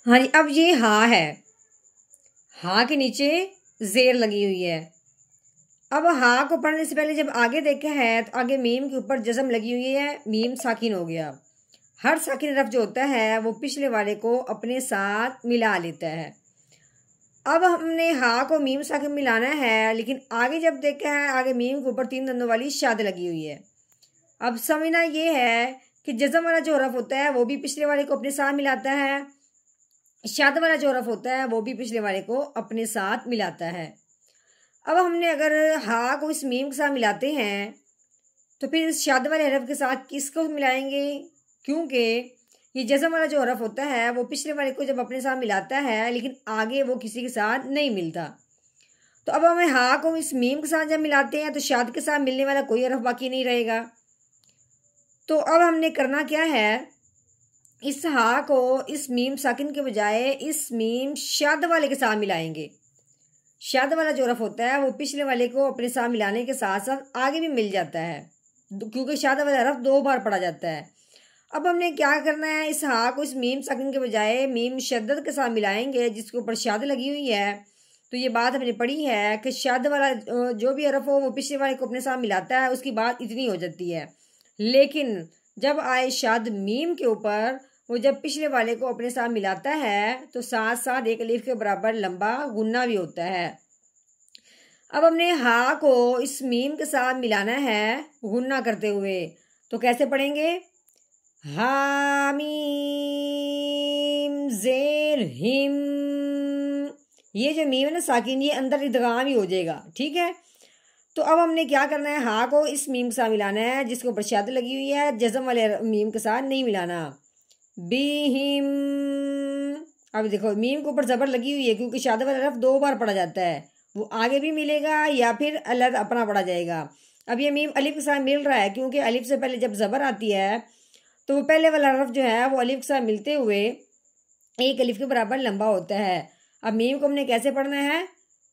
हाँ जी, अब ये हा है। हा के नीचे जेर लगी हुई है। अब हा को पढ़ने से पहले जब आगे देखा है तो आगे मीम के ऊपर जज़म लगी हुई है, मीम साकिन हो गया। हर साकिन हरफ जो होता है वो पिछले वाले को अपने साथ मिला लेता है। अब हमने हा को मीम साकिन मिलाना है, लेकिन आगे जब देखा है आगे मीम के ऊपर 3 दंदों वाली शाद लगी हुई है। अब समझना ये है कि जज़म वाला जो हरफ होता है वो भी पिछले वाले को अपने साथ मिलाता है, शाद वाला जो हरफ होता है वो भी पिछले वाले को अपने साथ मिलाता है। अब हमने अगर हा को इस मीम के साथ मिलाते हैं तो फिर इस शाद वाले हरफ के साथ किसको मिलाएंगे, क्योंकि ये जज़म वाला जो हरफ होता है वो पिछले वाले को जब अपने साथ मिलाता है लेकिन आगे वो किसी के साथ नहीं मिलता। तो अब हमें हा को इस मीम के साथ जब मिलाते हैं तो शाद के साथ मिलने वाला कोई हरफ बाकी नहीं रहेगा। तो अब हमने करना क्या है, इस हा को इस मीम साकिन के बजाय इस मीम शाद वाले के साथ मिलाएंगे। शाद वाला जो हरफ होता है वो पिछले वाले को अपने साथ मिलाने के साथ साथ आगे भी मिल जाता है, क्योंकि शाद वाला हरफ 2 बार पढ़ा जाता है। अब हमने क्या करना है, इस हा को इस मीम साकिन के बजाय मीम शद्दत के साथ मिलाएंगे जिसके ऊपर शाद लगी हुई है। तो ये बात हमने पढ़ी है कि शाद वाला जो भी हरफ हो वो पिछले वाले को अपने साथ मिलाता है, उसकी बात इतनी हो जाती है। लेकिन जब आए शाद मीम के ऊपर, वो जब पिछले वाले को अपने साथ मिलाता है तो साथ साथ एक अलीफ के बराबर लंबा गुन्ना भी होता है। अब हमने हा को इस मीम के साथ मिलाना है गुन्ना करते हुए, तो कैसे पढ़ेंगे, हा मीम जेर हिम। ये जो मीम है ना साकिन, ये अंदर इदगाम ही हो जाएगा, ठीक है। तो अब हमने क्या करना है, हा को इस मीम के साथ मिलाना है जिसके ऊपर शाद लगी हुई है, जज़म वाले मीम के साथ नहीं मिलाना। बीहिम। अब देखो मीम के ऊपर जबर लगी हुई है क्योंकि शाद वाला हरफ 2 बार पढ़ा जाता है, वो आगे भी मिलेगा या फिर अलग अपना पढ़ा जाएगा। अब ये मीम अलिफ के साथ मिल रहा है क्योंकि अलिफ से पहले जब जबर आती है तो वो पहले वाला हरफ जो है वो अलिफ के साथ मिलते हुए एक अलिफ के बराबर लंबा होता है। अब मीम को हमने कैसे पढ़ना है,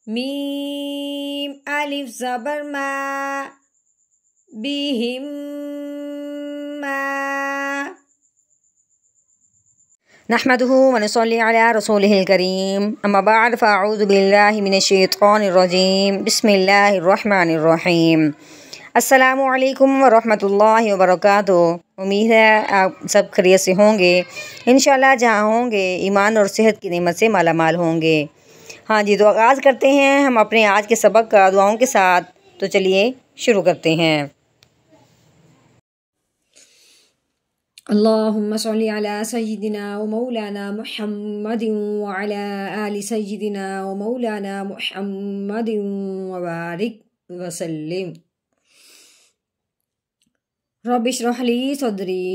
मीम अलिफ जबर मा बीहिम मा। नहमदुहु व नसल्ली अला रसूलिहिल करीम, अम्मा बाद फ़अऊज़ु बिल्लाहि मिनश्शैतानिर रजीम, बिस्मिल्लाहिर रहमानिर रहीम। अस्सलामु अलैकुम व रहमतुल्लाहि व बरकातुहू। उम्मीद है आप सब खैरियत से होंगे। इंशाल्लाह जहाँ होंगे ईमान और सेहत की नेमत से माला माल होंगे। हाँ जी, तो आगाज़ करते हैं हम अपने आज के सबक का दुआओं के साथ। तो चलिए शुरू करते हैं। अल्लाहुम्मा सल्ली अला सय्यिदिना व मौलाना मुहम्मदिन व अला आलि सय्यिदिना व मौलाना मुहम्मदिन व बारिक व सल्लिम। रब्बि इश्रह ली सदरी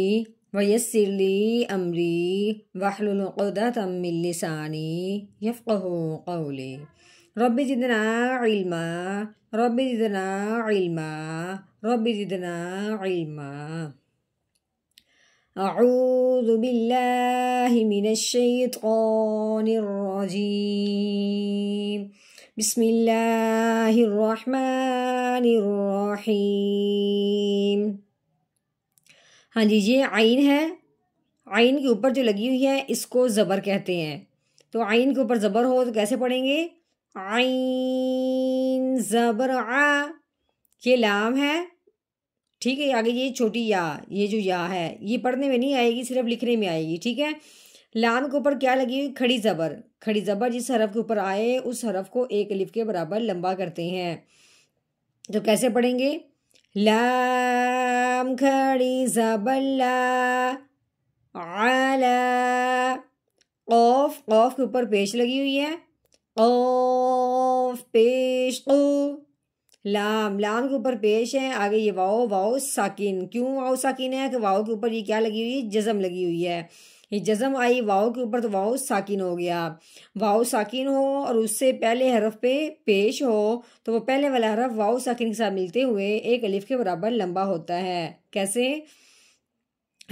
व यस्सिर ली अमरी वहलुल उक़दतम मिन लिसानी यफ़क़हू क़ौली। Rabbi ज़िदना इल्मा, rabbi ज़िदना इल्मा, rabbi ज़िदना इल्मा। अऊज़ु बिल्लाहि मिनश्शैतानिर रजीम, बिस्मिल्लाहिर रहमानिर रहीम। हाँ जी, ये आइन है। आइन के ऊपर जो लगी हुई है इसको ज़बर कहते हैं। तो आइन के ऊपर ज़बर हो तो कैसे पढ़ेंगे, आइन ज़बर आ। ये लाम है, ठीक है। आगे ये छोटी या, ये जो या है ये पढ़ने में नहीं आएगी, सिर्फ लिखने में आएगी, ठीक है। लाम के ऊपर क्या लगी हुई, खड़ी ज़बर। खड़ी ज़बर जिस हरफ के ऊपर आए उस हरफ को एक अलिफ के बराबर लंबा करते हैं। तो कैसे पढ़ेंगे, लाम खड़ी ज़बर ला, आला। क़ाफ, क़ाफ के ऊपर पेश लगी हुई है, क़ाफ पेश क़ू। लाम, लाम के ऊपर पेश है। आगे ये वाओ, वाओ साकिन। क्यों वाओ साकिन है कि वाओ के ऊपर ये क्या लगी हुई है, जज़म लगी हुई है। ये जज़म आई वाओ के ऊपर तो वाओ साकिन हो गया। वाओ साकिन हो और उससे पहले हरफ पे पेश हो तो वो पहले वाला हरफ वाओ साकिन के साथ मिलते हुए एक अलिफ के बराबर लंबा होता है। कैसे,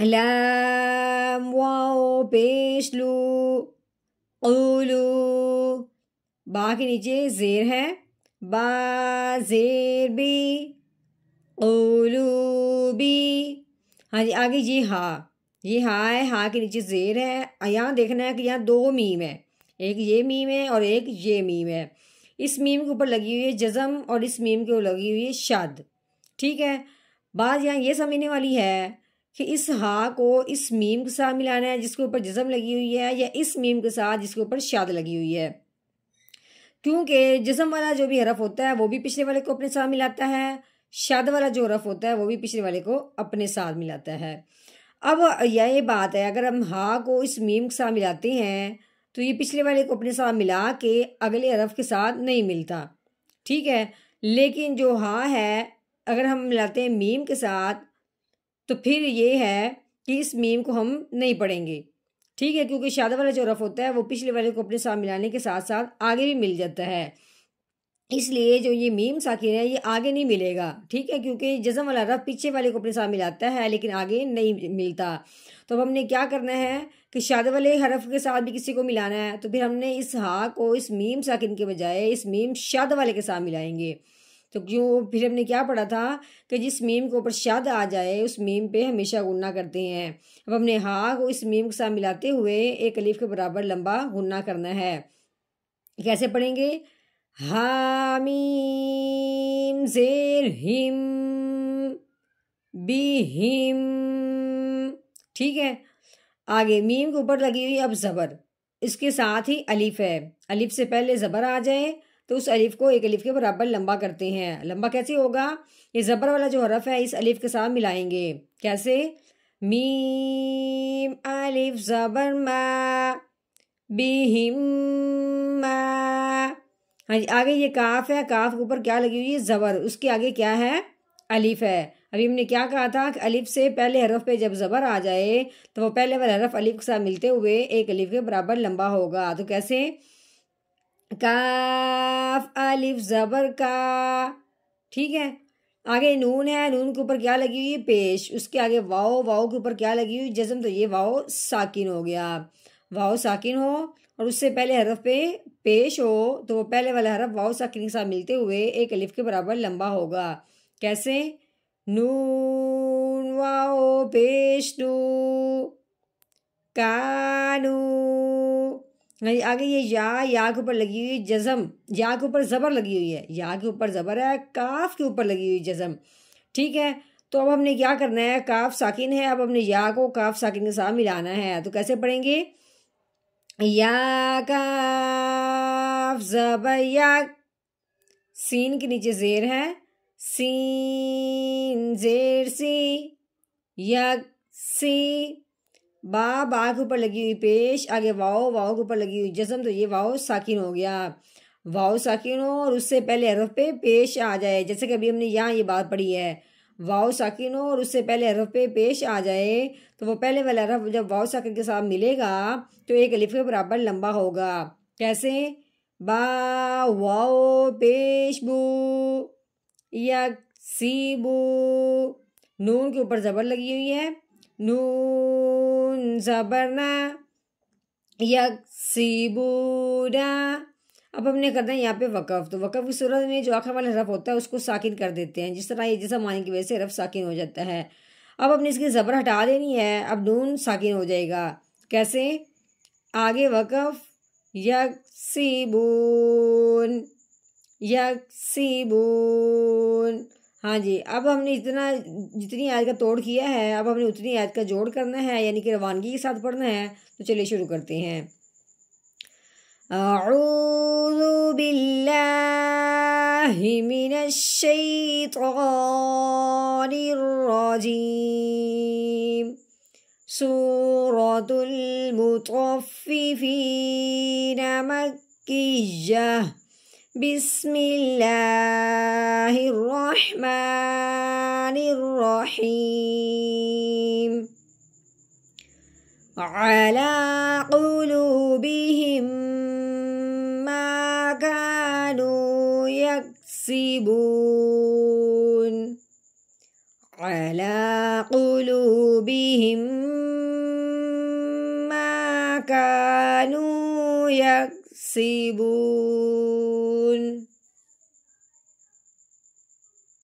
लाम वाओ पेश लू क़ूलू। बा के नीचे जेर है, बा जेर बी क़ूलूबी। हाँ जी, आगे जी हा। ये हाँ है, हाँ के नीचे ज़ेर है। यहाँ देखना है कि यहाँ दो मीम है, एक ये मीम है और एक ये मीम है। इस मीम के ऊपर लगी हुई है जज़म और इस मीम के ऊपर लगी हुई है शद। ठीक है, बात यहाँ ये समझने वाली है कि इस हा को इस मीम के साथ मिलाना है जिसके ऊपर जज़म लगी हुई है, या इस मीम के साथ जिसके ऊपर शद लगी हुई है। क्योंकि जज़म वाला जो भी हरफ होता है वो भी पिछले वाले को अपने साथ मिलाता है, शद वाला जो हरफ होता है वो भी पिछले वाले को अपने साथ मिलाता है। अब यह बात है, अगर हम हा को इस मीम के साथ मिलाते हैं तो ये पिछले वाले को अपने साथ मिला के अगले हरफ के साथ नहीं मिलता। ठीक है, लेकिन जो हा है अगर हम मिलाते हैं मीम के साथ तो फिर ये है कि इस मीम को हम नहीं पढ़ेंगे। ठीक है, क्योंकि शादा वाला जो हरफ होता है वो पिछले वाले को अपने साथ मिलाने के साथ साथ आगे भी मिल जाता है, इसलिए जो ये मीम साकिन है ये आगे नहीं मिलेगा। ठीक है, क्योंकि जज़म वाला हरफ पीछे वाले को अपने साथ मिलाता है लेकिन आगे नहीं मिलता। तो अब हमने क्या करना है कि शादा वाले हरफ के साथ भी किसी को मिलाना है, तो फिर हमने इस हा को इस मीम साकिन के बजाय इस मीम शाद वाले के साथ मिलाएंगे। तो क्यों, फिर हमने क्या पढ़ा था कि जिस मीम के ऊपर शाद आ जाए उस मीम पे हमेशा गुन्ना करते हैं। अब हमने हा को इस मीम के साथ मिलाते हुए एक अलीफ के बराबर लंबा गुन्ना करना है। कैसे पढ़ेंगे? हामीम ज़ेर हिम बिहिम। ठीक है, आगे मीम के ऊपर लगी हुई अब ज़बर, इसके साथ ही अलिफ है। अलिफ से पहले ज़बर आ जाए तो उस अलिफ को एक अलिफ के बराबर लंबा करते हैं। लंबा कैसे होगा? ये ज़बर वाला जो हरफ है इस अलिफ के साथ मिलाएंगे। कैसे? मीम अलिफ ज़बर मा बिहिम मा। हाँ जी, आगे ये काफ है, काफ के ऊपर क्या लगी हुई है? ज़बर, उसके आगे क्या है? अलिफ है। अभी हमने क्या कहा था कि अलिफ से पहले हरफ पे जब ज़बर आ जाए तो वो पहले वाला हरफ अलिफ के साथ मिलते हुए एक अलिफ के बराबर लंबा होगा। तो कैसे? काफ अलिफ ज़बर का। ठीक है, आगे नून है, नून के ऊपर क्या लगी हुई है? पेश। उसके आगे वाओ, वाओ के ऊपर क्या लगी हुई? जज़म। तो ये वाओ साकिन हो गया। वाओ साकिन हो और उससे पहले हरफ पे पेश हो तो वो पहले वाला हरफ वाओ साकिन के साथ मिलते हुए एक अलिफ के बराबर लंबा होगा। कैसे? नून वाओ पेश नू कानू। आगे ये या के ऊपर लगी हुई जज़म, या के ऊपर ज़बर लगी हुई है, या के ऊपर ज़बर है, काफ के ऊपर लगी हुई जज़म। ठीक है, तो अब हमने क्या करना है? काफ साकिन है, अब हमने या को काफ साकिन के साथ मिलाना है। तो कैसे पढ़ेंगे? या काफ ज़बर या, सीन के नीचे ज़ेर है, सीन ज़ेर सी, यक सी। बा के ऊपर लगी हुई पेश, आगे वाओ, वाओ के ऊपर लगी हुई जज़म। तो ये वाओ साकिन हो गया। वाओ साकिन हो और उससे पहले हरफ पे पेश आ जाए, जैसे कि अभी हमने यहाँ ये बात पढ़ी है। वाओ साकिन हो और उससे पहले हरफ पे पेश आ जाए तो वो पहले वाला हरफ जब वाओ साकिन के साथ मिलेगा तो एक अलिफ के बराबर लंबा होगा। कैसे? बा वाओ पेश बू यक सी बू। नून के ऊपर ज़बर लगी हुई है, नून ज़बरना यकसीबूना। अब हमने करना है यहाँ पे वक़फ़। तो वक़फ़ की सूरत में जो आखिर वाला हरफ होता है उसको साकिन कर देते हैं, जिस तरह ये जैसा मानी की वजह से हरफ साकिन हो जाता है। अब हमने इसकी ज़बर हटा देनी है, अब नून साकिन हो जाएगा। कैसे? आगे वक़फ़ यकसीबून यकसीबून। हाँ जी, अब हमने इतना जितनी आयत का तोड़ किया है अब हमने उतनी आयत का जोड़ करना है, यानी कि रवानगी के साथ पढ़ना है। तो चलिए शुरू करते हैं। अऊज़ु बिल्लाहि मिनश शैतानिर रजीम। सूरतुल मुतफ्फिफीन मक्किय्यह। बिस्मिल्लाहिर्रहमानिर्रहीम। अला क़ुलूबिहिम मा कानू यक्सिबून। अला क़ुलूबिहिम मा कानू यक्सिबून।